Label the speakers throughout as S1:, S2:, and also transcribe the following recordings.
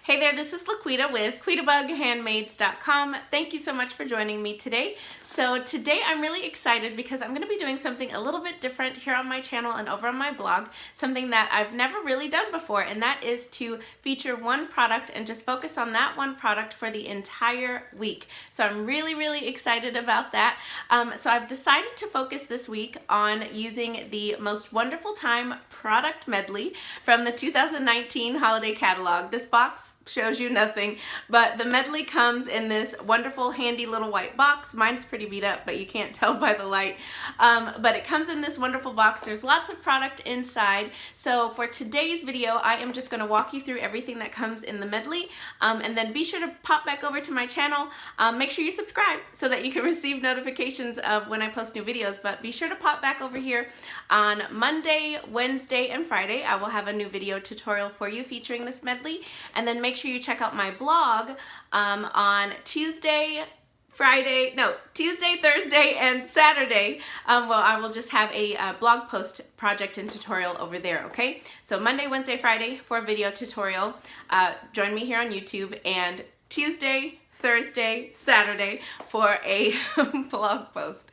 S1: Hey there, this is LaQuita with QuitaBugHandmaids.com. Thank you so much for joining me today. So today I'm really excited because I'm going to be doing something a little bit different here on my channel and over on my blog, something that I've never really done before, and that is to feature one product and just focus on that one product for the entire week. So I'm really excited about that. So I've decided to focus this week on using the Most Wonderful Time product medley from the 2019 holiday catalog. This box shows you nothing, but the medley comes in this wonderful handy little white box. Mine's pretty beat up, but you can't tell by the light. But it comes in this wonderful box. There's lots of product inside. So for today's video, I am just going to walk you through everything that comes in the medley, and then be sure to pop back over to my channel. Make sure you subscribe so that you can receive notifications of when I post new videos, but be sure to pop back over here on Monday, Wednesday, and Friday. I will have a new video tutorial for you featuring this medley, and then make sure you check out my blog on Tuesday, Thursday, and Saturday. Well, I will just have a blog post project and tutorial over there, okay? So Monday, Wednesday, Friday for a video tutorial. Join me here on YouTube, and Tuesday, Thursday, Saturday for a blog post.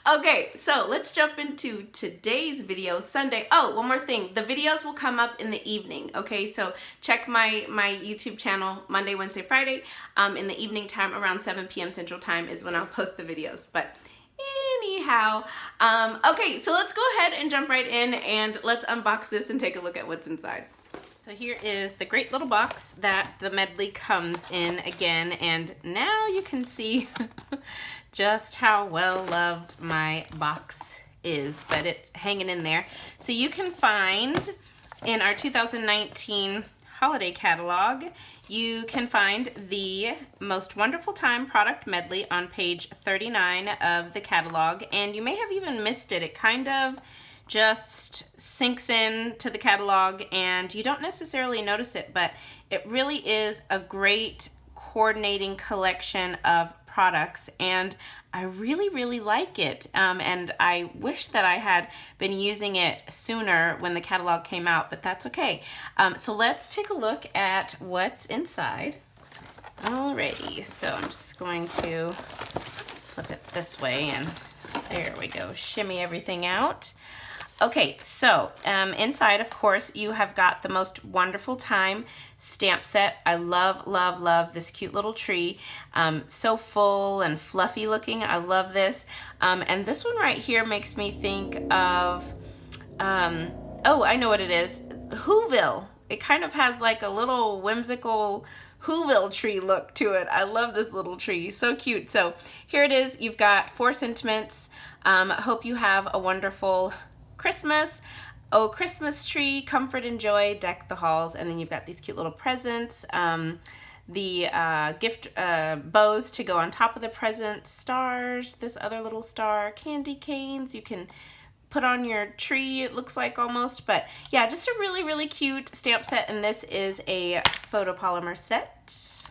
S1: Okay, so let's jump into today's video, Sunday. Oh, one more thing. The videos will come up in the evening, okay? So check my YouTube channel Monday, Wednesday, Friday. In the evening time around 7 p.m. Central Time is when I'll post the videos. But anyhow, okay, so let's go ahead and jump right in and let's unbox this and take a look at what's inside. So here is the great little box that the medley comes in again, and now you can see just how well loved my box is, but it's hanging in there. So you can find in our 2019 holiday catalog, you can find the Most Wonderful Time product medley on page 39 of the catalog, and you may have even missed it. It kind of just sinks in to the catalog and you don't necessarily notice it, but it really is a great coordinating collection of products, and I really like it, and I wish that I had been using it sooner when the catalog came out, but that's okay. So let's take a look at what's inside. Alrighty, so I'm just going to flip it this way, and there we go, shimmy everything out. Okay, so inside, of course, you have got the Most Wonderful Time stamp set. I love this cute little tree. So full and fluffy looking. I love this. And this one right here makes me think of, oh, I know what it is, Whoville. It kind of has like a little whimsical Whoville tree look to it. I love this little tree, so cute. So here it is. You've got 4 sentiments. Hope you have a wonderful Christmas. Oh, Christmas tree, comfort and joy, deck the halls. And then you've got these cute little presents. The gift bows to go on top of the presents, stars, this other little star, candy canes you can put on your tree, it looks like almost. But yeah, just a really cute stamp set, and this is a photopolymer set.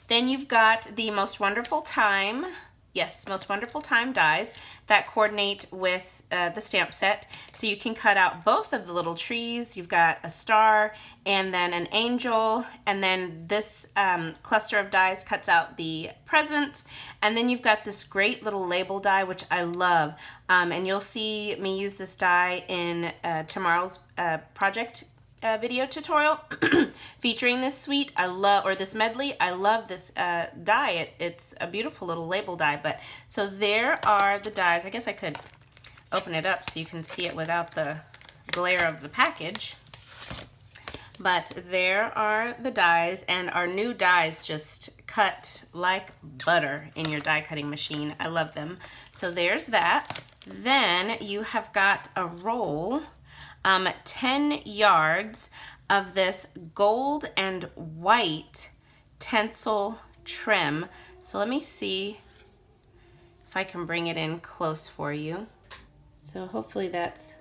S1: Then you've got the Most Wonderful Time, yes, Most Wonderful Time dies that coordinate with the stamp set. So you can cut out both of the little trees. You've got a star and then an angel, and then this cluster of dies cuts out the presents. And then you've got this great little label die, which I love. And you'll see me use this die in tomorrow's project video tutorial featuring this suite. This medley. I love this die. It's a beautiful little label die. But so there are the dies. I guess I could open it up so you can see it without the glare of the package. But there are the dies, and our new dies just cut like butter in your die cutting machine. I love them. So there's that. Then you have got a roll, 10 yards of this gold and white tencel trim. So let me see if I can bring it in close for you. So hopefully that's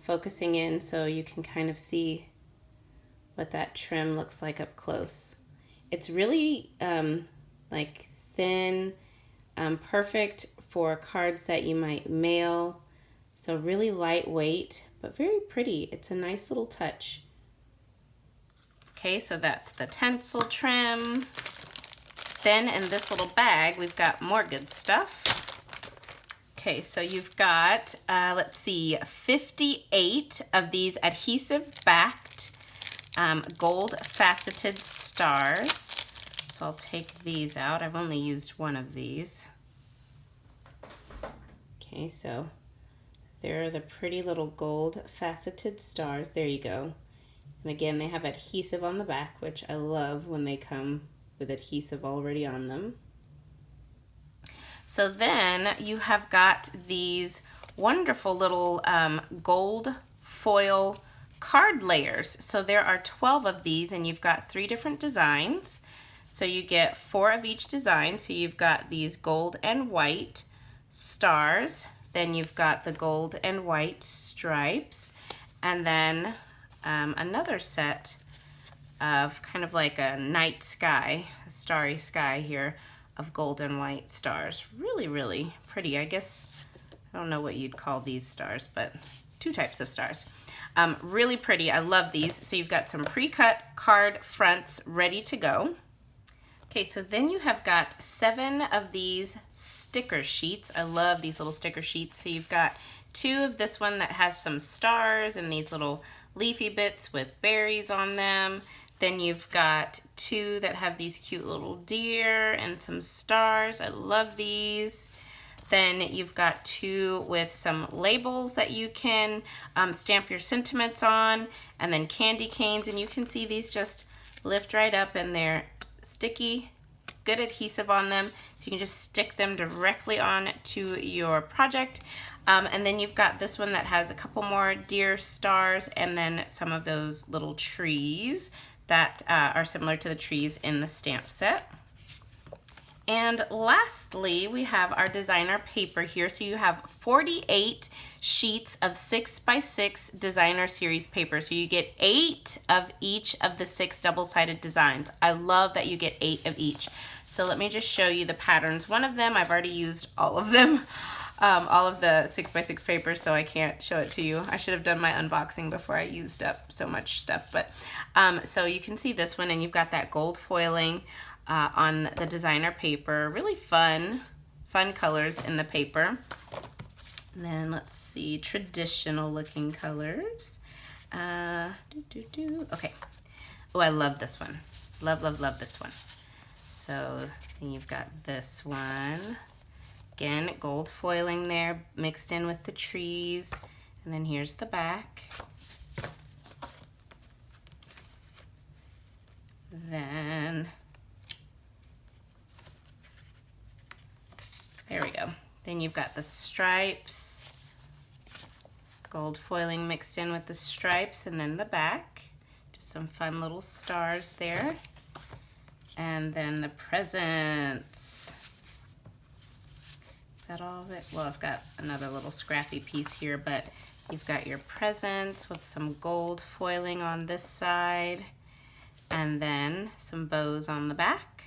S1: focusing in so you can kind of see what that trim looks like up close. It's really like thin, perfect for cards that you might mail. So really lightweight, but very pretty. It's a nice little touch. Okay, so that's the tinsel trim. Then in this little bag, we've got more good stuff. Okay, so you've got, let's see, 58 of these adhesive-backed gold faceted stars. So I'll take these out. I've only used one of these. Okay, so there are the pretty little gold faceted stars. There you go. And again, they have adhesive on the back, which I love when they come with adhesive already on them. So then you have got these wonderful little gold foil card layers. So there are 12 of these, and you've got 3 different designs. So you get 4 of each design. So you've got these gold and white stars. Then you've got the gold and white stripes. And then another set of kind of like a night sky, a starry sky here, of gold and white stars. Really, really pretty. I guess, I don't know what you'd call these stars, but 2 types of stars. Really pretty. I love these. So you've got some pre-cut card fronts ready to go. Okay, so then you have got 7 of these sticker sheets. I love these little sticker sheets. So you've got 2 of this one that has some stars and these little leafy bits with berries on them. Then you've got 2 that have these cute little deer and some stars. I love these. Then you've got 2 with some labels that you can stamp your sentiments on, and then candy canes. And you can see these just lift right up, and they're sticky, good adhesive on them. So you can just stick them directly on to your project. And then you've got this one that has a couple more deer stars, and then some of those little trees that are similar to the trees in the stamp set. And lastly, we have our designer paper here. So you have 48 sheets of 6x6 designer series paper. So you get 8 of each of the 6 double-sided designs. I love that you get 8 of each. So let me just show you the patterns. One of them, I've already used all of them. All of the 6x6 paper, so I can't show it to you. I should have done my unboxing before I used up so much stuff. But so you can see this one, and you've got that gold foiling on the designer paper. Really fun colors in the paper. And then let's see, traditional looking colors. Okay. Oh, I love this one. Love, love, love this one. So then you've got this one. Again, gold foiling there mixed in with the trees. And then here's the back. Then, there we go. Then you've got the stripes. Gold foiling mixed in with the stripes, and then the back. Just some fun little stars there. And then the presents. Is that all of it? Well, I've got another little scrappy piece here, but you've got your presents with some gold foiling on this side, and then some bows on the back.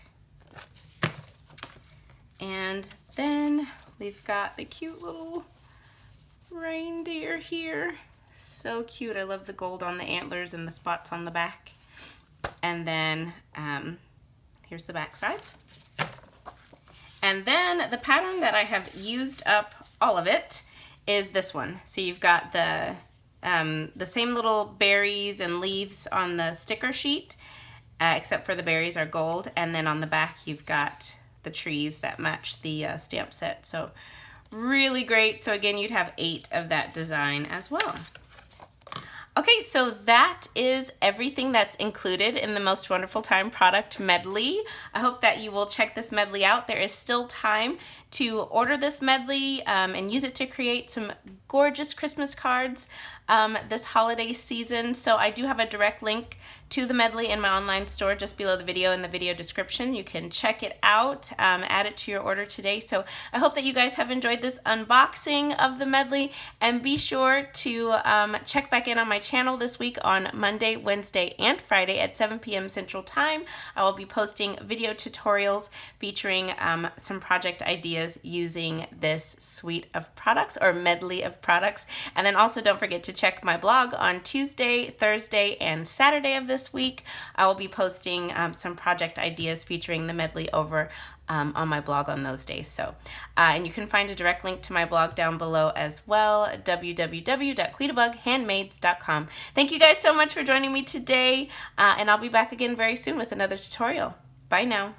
S1: And then we've got the cute little reindeer here. So cute. I love the gold on the antlers and the spots on the back. And then here's the back side. And then the pattern that I have used up all of it is this one. So you've got the same little berries and leaves on the sticker sheet, except for the berries are gold. And then on the back, you've got the trees that match the stamp set. So really great. So again, you'd have 8 of that design as well. Okay, so that is everything that's included in the Most Wonderful Time product medley. I hope that you will check this medley out. There is still time to order this medley and use it to create some gorgeous Christmas cards this holiday season. So I do have a direct link to the medley in my online store just below the video in the video description. You can check it out, add it to your order today. So I hope that you guys have enjoyed this unboxing of the medley, and be sure to check back in on my channel this week on Monday, Wednesday, and Friday at 7 p.m. Central Time. I will be posting video tutorials featuring some project ideas using this suite of products, or medley of products. And then also don't forget to check my blog on Tuesday, Thursday, and Saturday of this this week, I will be posting some project ideas featuring the medley over on my blog on those days. So, and you can find a direct link to my blog down below as well, www.quitabughandmaids.com. Thank you guys so much for joining me today, and I'll be back again very soon with another tutorial. Bye now.